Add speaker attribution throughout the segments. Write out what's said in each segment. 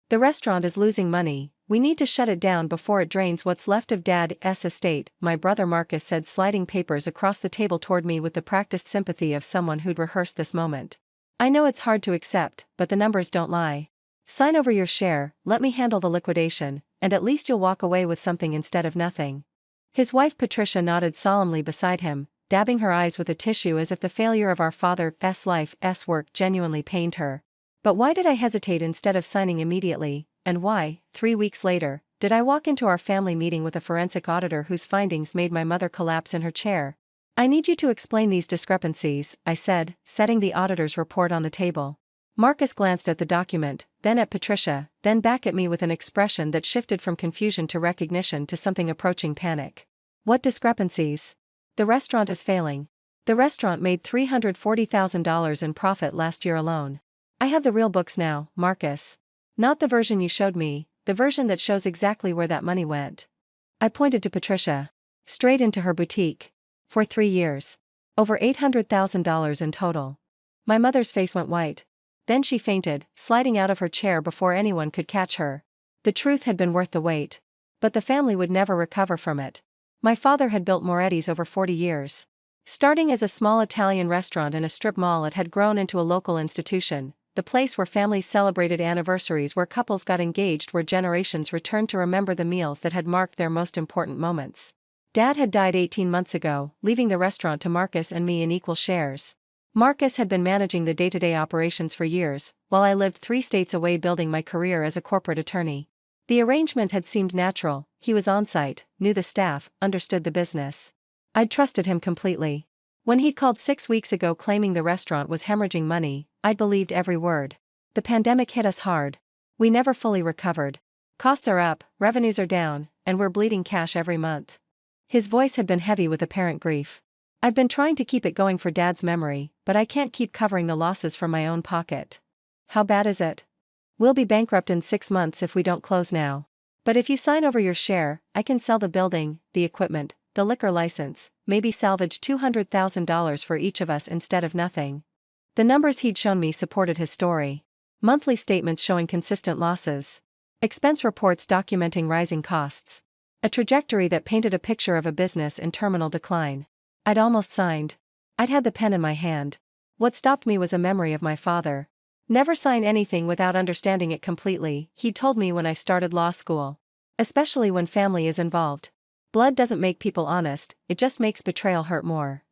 Speaker 1: The restaurant is losing money, we need to shut it down before it drains what's left of Dad's estate, my brother Marcus said, sliding papers across the table toward me with the practiced sympathy of someone who'd rehearsed this moment. I know it's hard to accept, but the numbers don't lie. Sign over your share, let me handle the liquidation, and at least you'll walk away with something instead of nothing. His wife Patricia nodded solemnly beside him, dabbing her eyes with a tissue as if the failure of our father's life's work genuinely pained her. But why did I hesitate instead of signing immediately, and why, 3 weeks later, did I walk into our family meeting with a forensic auditor whose findings made my mother collapse in her chair? I need you to explain these discrepancies, I said, setting the auditor's report on the table. Marcus glanced at the document, then at Patricia, then back at me with an expression that shifted from confusion to recognition to something approaching panic. What discrepancies? The restaurant is failing. The restaurant made $340,000 in profit last year alone. I have the real books now, Marcus. Not the version you showed me, the version that shows exactly where that money went. I pointed to Patricia. Straight into her boutique. For 3 years. Over $800,000 in total. My mother's face went white. Then she fainted, sliding out of her chair before anyone could catch her. The truth had been worth the wait. But the family would never recover from it. My father had built Moretti's over 40 years. Starting as a small Italian restaurant in a strip mall, it had grown into a local institution. The place where families celebrated anniversaries, where couples got engaged, where generations returned to remember the meals that had marked their most important moments. Dad had died 18 months ago, leaving the restaurant to Marcus and me in equal shares. Marcus had been managing the day-to-day operations for years, while I lived 3 states away building my career as a corporate attorney. The arrangement had seemed natural. He was on-site, knew the staff, understood the business. I'd trusted him completely. When he'd called 6 weeks ago claiming the restaurant was hemorrhaging money, I'd believed every word. The pandemic hit us hard. We never fully recovered. Costs are up, revenues are down, and we're bleeding cash every month. His voice had been heavy with apparent grief. I've been trying to keep it going for Dad's memory, but I can't keep covering the losses from my own pocket. How bad is it? We'll be bankrupt in 6 months if we don't close now. But if you sign over your share, I can sell the building, the equipment, the liquor license, maybe salvage $200,000 for each of us instead of nothing. The numbers he'd shown me supported his story. Monthly statements showing consistent losses. Expense reports documenting rising costs. A trajectory that painted a picture of a business in terminal decline. I'd almost signed. I'd had the pen in my hand. What stopped me was a memory of my father. Never sign anything without understanding it completely, he'd told me when I started law school. Especially when family is involved. Blood doesn't make people honest, it just makes betrayal hurt more.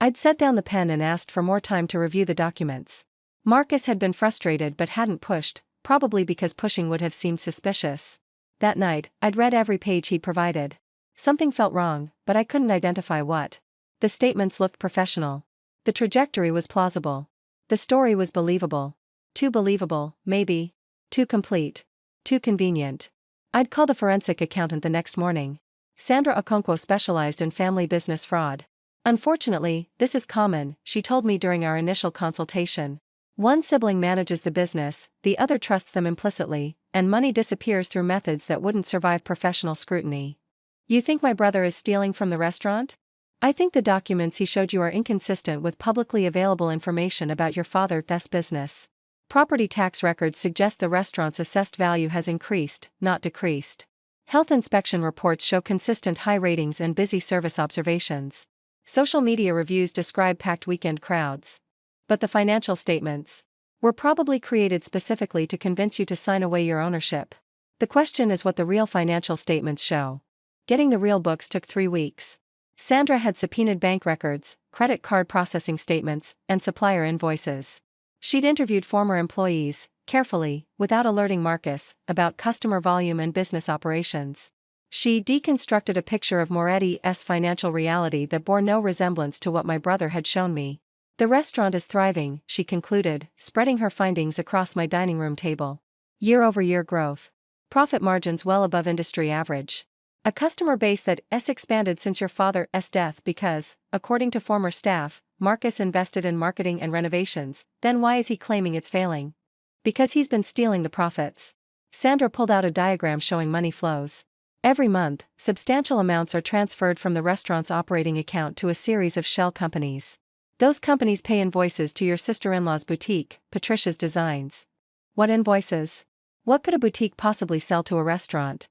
Speaker 1: I'd set down the pen and asked for more time to review the documents. Marcus had been frustrated but hadn't pushed, probably because pushing would have seemed suspicious. That night, I'd read every page he'd provided. Something felt wrong, but I couldn't identify what. The statements looked professional. The trajectory was plausible. The story was believable. Too believable, maybe. Too complete. Too convenient. I'd called a forensic accountant the next morning. Sandra Okonkwo specialized in family business fraud. Unfortunately, this is common, she told me during our initial consultation. One sibling manages the business, the other trusts them implicitly, and money disappears through methods that wouldn't survive professional scrutiny. You think my brother is stealing from the restaurant? I think the documents he showed you are inconsistent with publicly available information about your father's business. Property tax records suggest the restaurant's assessed value has increased, not decreased. Health inspection reports show consistent high ratings and busy service observations. Social media reviews describe packed weekend crowds. But the financial statements were probably created specifically to convince you to sign away your ownership. The question is what the real financial statements show. Getting the real books took 3 weeks. Sandra had subpoenaed bank records, credit card processing statements, and supplier invoices. She'd interviewed former employees, carefully, without alerting Marcus, about customer volume and business operations. She deconstructed a picture of Moretti's financial reality that bore no resemblance to what my brother had shown me. The restaurant is thriving, she concluded, spreading her findings across my dining room table. Year-over-year growth. Profit margins well above industry average. A customer base that's expanded since your father's death because, according to former staff, Marcus invested in marketing and renovations. Then why is he claiming it's failing? Because he's been stealing the profits. Sandra pulled out a diagram showing money flows. Every month, substantial amounts are transferred from the restaurant's operating account to a series of shell companies. Those companies pay invoices to your sister-in-law's boutique, Patricia's Designs. What invoices? What could a boutique possibly sell to a restaurant?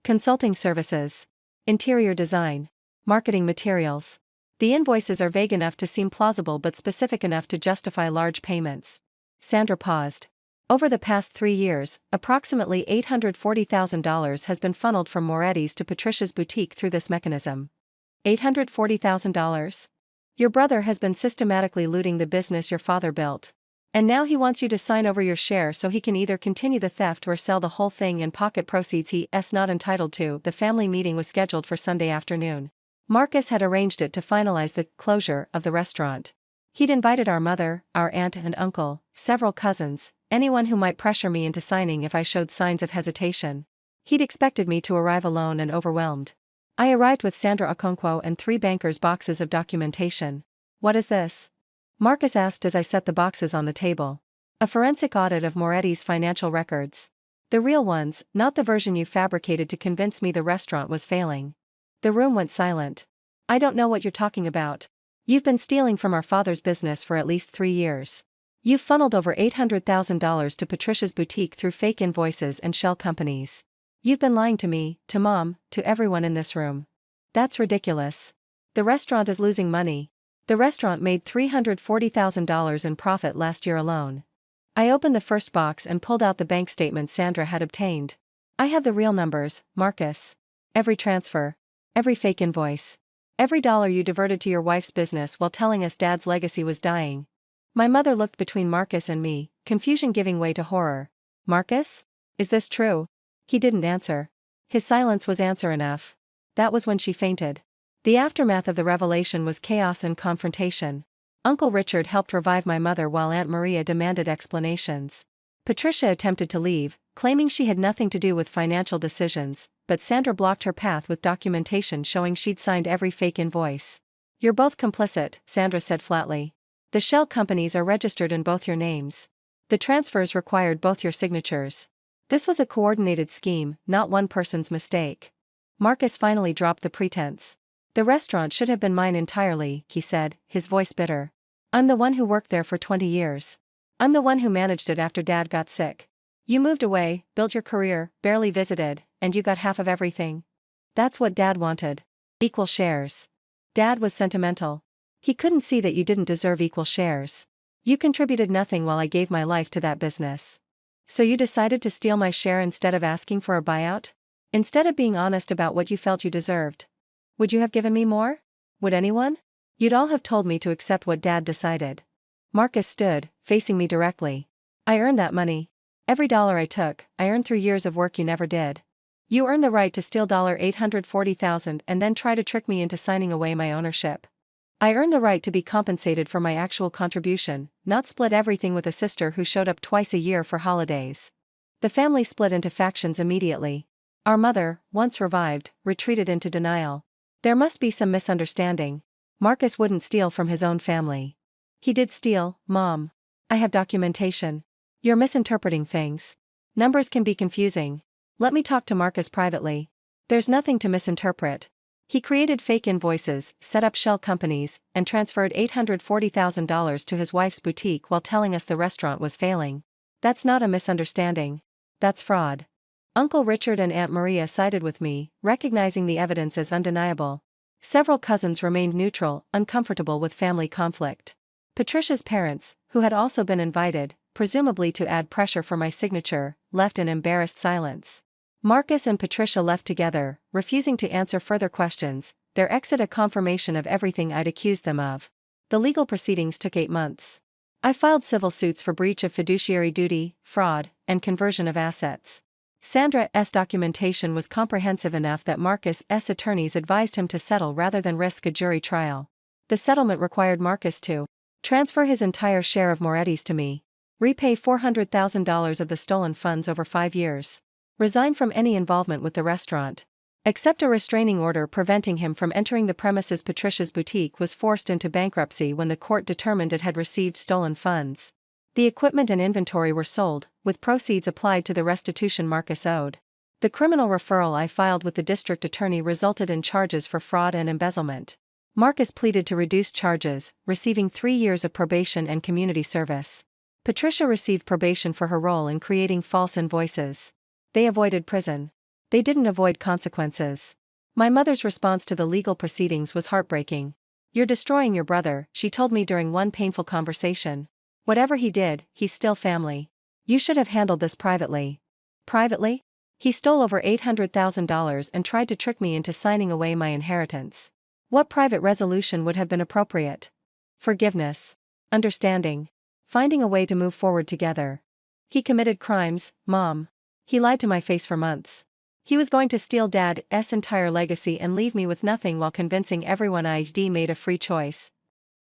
Speaker 1: Consulting services. Interior design. Marketing materials. The invoices are vague enough to seem plausible but specific enough to justify large payments. Sandra paused. Over the past 3 years, approximately $840,000 has been funneled from Moretti's to Patricia's boutique through this mechanism. $840,000? Your brother has been systematically looting the business your father built. And now he wants you to sign over your share so he can either continue the theft or sell the whole thing and pocket proceeds he's not entitled to. The family meeting was scheduled for Sunday afternoon. Marcus had arranged it to finalize the closure of the restaurant. He'd invited our mother, our aunt and uncle, several cousins, anyone who might pressure me into signing if I showed signs of hesitation. He'd expected me to arrive alone and overwhelmed. I arrived with Sandra Okonkwo and 3 bankers' boxes of documentation. What is this? Marcus asked as I set the boxes on the table. A forensic audit of Moretti's financial records. The real ones, not the version you fabricated to convince me the restaurant was failing. The room went silent. I don't know what you're talking about. You've been stealing from our father's business for at least 3 years. You've funneled over $800,000 to Patricia's boutique through fake invoices and shell companies. You've been lying to me, to Mom, to everyone in this room. That's ridiculous. The restaurant is losing money. The restaurant made $340,000 in profit last year alone. I opened the first box and pulled out the bank statement Sandra had obtained. I have the real numbers, Marcus. Every transfer. Every fake invoice. Every dollar you diverted to your wife's business while telling us Dad's legacy was dying. My mother looked between Marcus and me, confusion giving way to horror. Marcus? Is this true? He didn't answer. His silence was answer enough. That was when she fainted. The aftermath of the revelation was chaos and confrontation. Uncle Richard helped revive my mother while Aunt Maria demanded explanations. Patricia attempted to leave, claiming she had nothing to do with financial decisions, but Sandra blocked her path with documentation showing she'd signed every fake invoice. You're both complicit, Sandra said flatly. The shell companies are registered in both your names. The transfers required both your signatures. This was a coordinated scheme, not one person's mistake. Marcus finally dropped the pretense. The restaurant should have been mine entirely, he said, his voice bitter. I'm the one who worked there for 20 years. I'm the one who managed it after Dad got sick. You moved away, built your career, barely visited, and you got half of everything. That's what Dad wanted. Equal shares. Dad was sentimental. He couldn't see that you didn't deserve equal shares. You contributed nothing while I gave my life to that business. So you decided to steal my share instead of asking for a buyout? Instead of being honest about what you felt you deserved? Would you have given me more? Would anyone? You'd all have told me to accept what Dad decided. Marcus stood, facing me directly. I earned that money. Every dollar I took, I earned through years of work you never did. You earned the right to steal $840,000 and then try to trick me into signing away my ownership. I earned the right to be compensated for my actual contribution, not split everything with a sister who showed up twice a year for holidays. The family split into factions immediately. Our mother, once revived, retreated into denial. There must be some misunderstanding. Marcus wouldn't steal from his own family. He did steal, Mom. I have documentation. You're misinterpreting things. Numbers can be confusing. Let me talk to Marcus privately. There's nothing to misinterpret. He created fake invoices, set up shell companies, and transferred $840,000 to his wife's boutique while telling us the restaurant was failing. That's not a misunderstanding. That's fraud. Uncle Richard and Aunt Maria sided with me, recognizing the evidence as undeniable. Several cousins remained neutral, uncomfortable with family conflict. Patricia's parents, who had also been invited, presumably to add pressure for my signature, left in embarrassed silence. Marcus and Patricia left together, refusing to answer further questions, their exit a confirmation of everything I'd accused them of. The legal proceedings took 8 months. I filed civil suits for breach of fiduciary duty, fraud, and conversion of assets. Sandra's documentation was comprehensive enough that Marcus's attorneys advised him to settle rather than risk a jury trial. The settlement required Marcus to transfer his entire share of Moretti's to me, repay $400,000 of the stolen funds over 5 years, resign from any involvement with the restaurant, accept a restraining order preventing him from entering the premises. Patricia's boutique was forced into bankruptcy when the court determined it had received stolen funds. The equipment and inventory were sold, with proceeds applied to the restitution Marcus owed. The criminal referral I filed with the district attorney resulted in charges for fraud and embezzlement. Marcus pleaded to reduce charges, receiving 3 years of probation and community service. Patricia received probation for her role in creating false invoices. They avoided prison. They didn't avoid consequences. My mother's response to the legal proceedings was heartbreaking. "You're destroying your brother," she told me during one painful conversation. "Whatever he did, he's still family. You should have handled this privately." Privately? He stole over $800,000 and tried to trick me into signing away my inheritance. What private resolution would have been appropriate? Forgiveness. Understanding. Finding a way to move forward together. He committed crimes, Mom. He lied to my face for months. He was going to steal Dad's entire legacy and leave me with nothing while convincing everyone I'd made a free choice.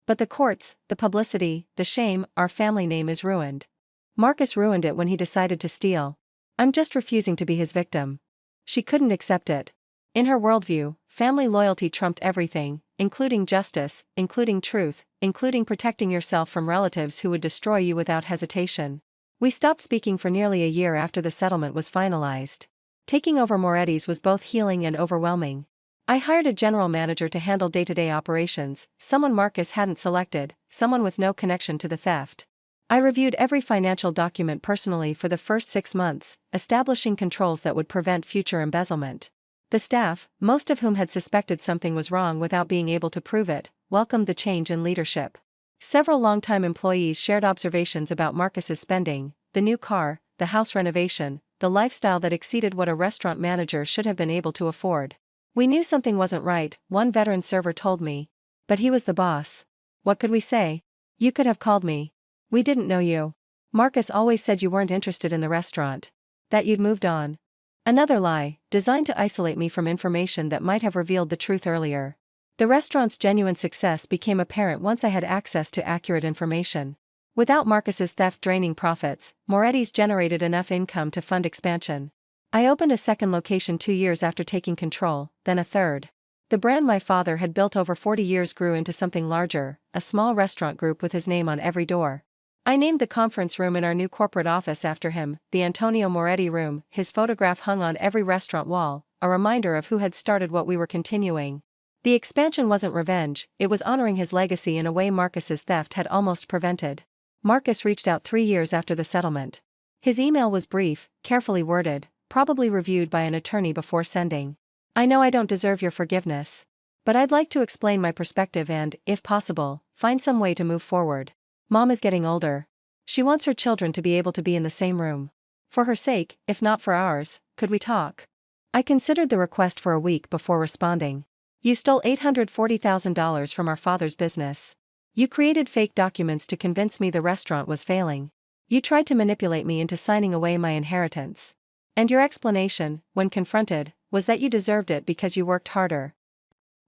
Speaker 1: But the courts, the publicity, the shame, our family name is ruined. Marcus ruined it when he decided to steal. I'm just refusing to be his victim." She couldn't accept it. In her worldview, family loyalty trumped everything, including justice, including truth, including protecting yourself from relatives who would destroy you without hesitation. We stopped speaking for nearly a year after the settlement was finalized. Taking over Moretti's was both healing and overwhelming. I hired a general manager to handle day-to-day operations, someone Marcus hadn't selected, someone with no connection to the theft. I reviewed every financial document personally for the first 6 months, establishing controls that would prevent future embezzlement. The staff, most of whom had suspected something was wrong without being able to prove it, welcomed the change in leadership. Several longtime employees shared observations about Marcus's spending: the new car, the house renovation, the lifestyle that exceeded what a restaurant manager should have been able to afford. "We knew something wasn't right," one veteran server told me. "But he was the boss. What could we say? You could have called me. We didn't know you. Marcus always said you weren't interested in the restaurant. That you'd moved on." Another lie, designed to isolate me from information that might have revealed the truth earlier. The restaurant's genuine success became apparent once I had access to accurate information. Without Marcus's theft draining profits, Moretti's generated enough income to fund expansion. I opened a second location 2 years after taking control, then a third. The brand my father had built over 40 years grew into something larger, a small restaurant group with his name on every door. I named the conference room in our new corporate office after him, the Antonio Moretti Room, his photograph hung on every restaurant wall, a reminder of who had started what we were continuing. The expansion wasn't revenge, it was honoring his legacy in a way Marcus's theft had almost prevented. Marcus reached out 3 years after the settlement. His email was brief, carefully worded, probably reviewed by an attorney before sending. "I know I don't deserve your forgiveness. But I'd like to explain my perspective and, if possible, find some way to move forward. Mom is getting older. She wants her children to be able to be in the same room. For her sake, if not for ours, could we talk?" I considered the request for a week before responding. "You stole $840,000 from our father's business. You created fake documents to convince me the restaurant was failing. You tried to manipulate me into signing away my inheritance. And your explanation, when confronted, was that you deserved it because you worked harder.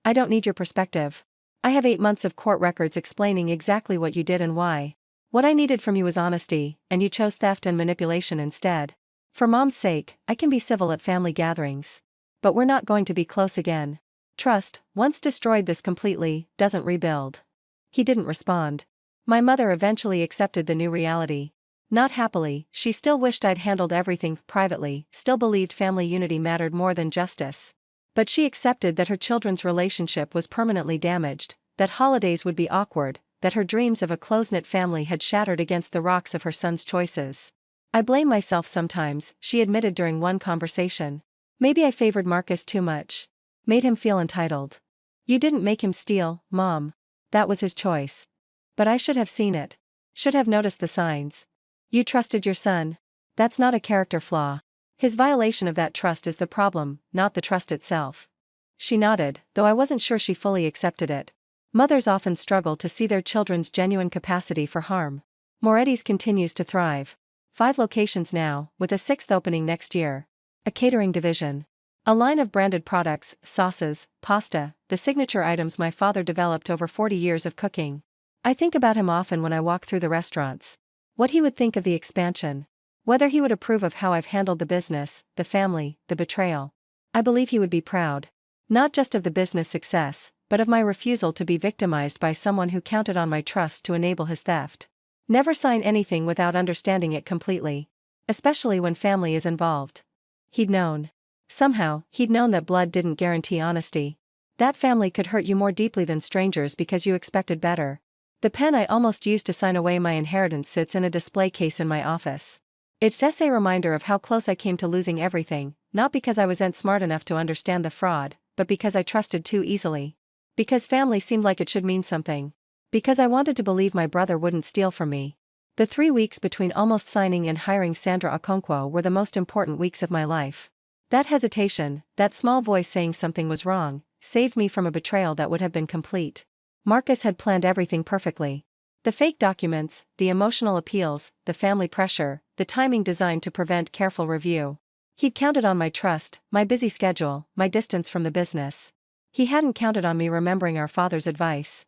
Speaker 1: I don't need your perspective. I have 8 months of court records explaining exactly what you did and why. What I needed from you was honesty, and you chose theft and manipulation instead. For Mom's sake, I can be civil at family gatherings. But we're not going to be close again. Trust, once destroyed this completely, doesn't rebuild." He didn't respond. My mother eventually accepted the new reality. Not happily, she still wished I'd handled everything privately, still believed family unity mattered more than justice. But she accepted that her children's relationship was permanently damaged, that holidays would be awkward, that her dreams of a close-knit family had shattered against the rocks of her son's choices. "I blame myself sometimes," she admitted during one conversation. "Maybe I favored Marcus too much. Made him feel entitled. You didn't make him steal, Mom. That was his choice. But I should have seen it. Should have noticed the signs. You trusted your son. That's not a character flaw. His violation of that trust is the problem, not the trust itself." She nodded, though I wasn't sure she fully accepted it. Mothers often struggle to see their children's genuine capacity for harm. Moretti's continues to thrive. 5 locations now, with a 6th opening next year. A catering division. A line of branded products, sauces, pasta, the signature items my father developed over 40 years of cooking. I think about him often when I walk through the restaurants. What he would think of the expansion. Whether he would approve of how I've handled the business, the family, the betrayal. I believe he would be proud. Not just of the business success, but of my refusal to be victimized by someone who counted on my trust to enable his theft. Never sign anything without understanding it completely. Especially when family is involved. He'd known. Somehow, he'd known that blood didn't guarantee honesty. That family could hurt you more deeply than strangers because you expected better. The pen I almost used to sign away my inheritance sits in a display case in my office. It's just a reminder of how close I came to losing everything, not because I wasn't smart enough to understand the fraud, but because I trusted too easily. Because family seemed like it should mean something. Because I wanted to believe my brother wouldn't steal from me. The 3 weeks between almost signing and hiring Sandra Okonkwo were the most important weeks of my life. That hesitation, that small voice saying something was wrong, saved me from a betrayal that would have been complete. Marcus had planned everything perfectly. The fake documents, the emotional appeals, the family pressure, the timing designed to prevent careful review. He'd counted on my trust, my busy schedule, my distance from the business. He hadn't counted on me remembering our father's advice.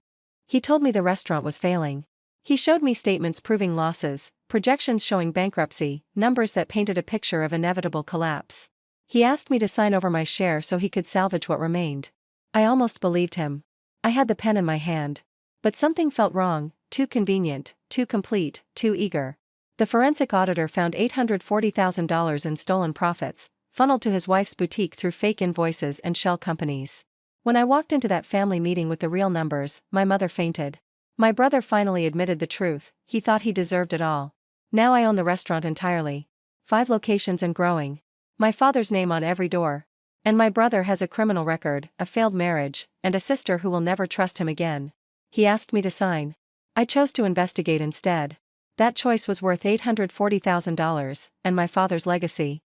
Speaker 1: He told me the restaurant was failing. He showed me statements proving losses, projections showing bankruptcy, numbers that painted a picture of inevitable collapse. He asked me to sign over my share so he could salvage what remained. I almost believed him. I had the pen in my hand. But something felt wrong, too convenient, too complete, too eager. The forensic auditor found $840,000 in stolen profits, funneled to his wife's boutique through fake invoices and shell companies. When I walked into that family meeting with the real numbers, my mother fainted. My brother finally admitted the truth, he thought he deserved it all. Now I own the restaurant entirely. 5 locations and growing. My father's name on every door. And my brother has a criminal record, a failed marriage, and a sister who will never trust him again. He asked me to sign. I chose to investigate instead. That choice was worth $840,000, and my father's legacy.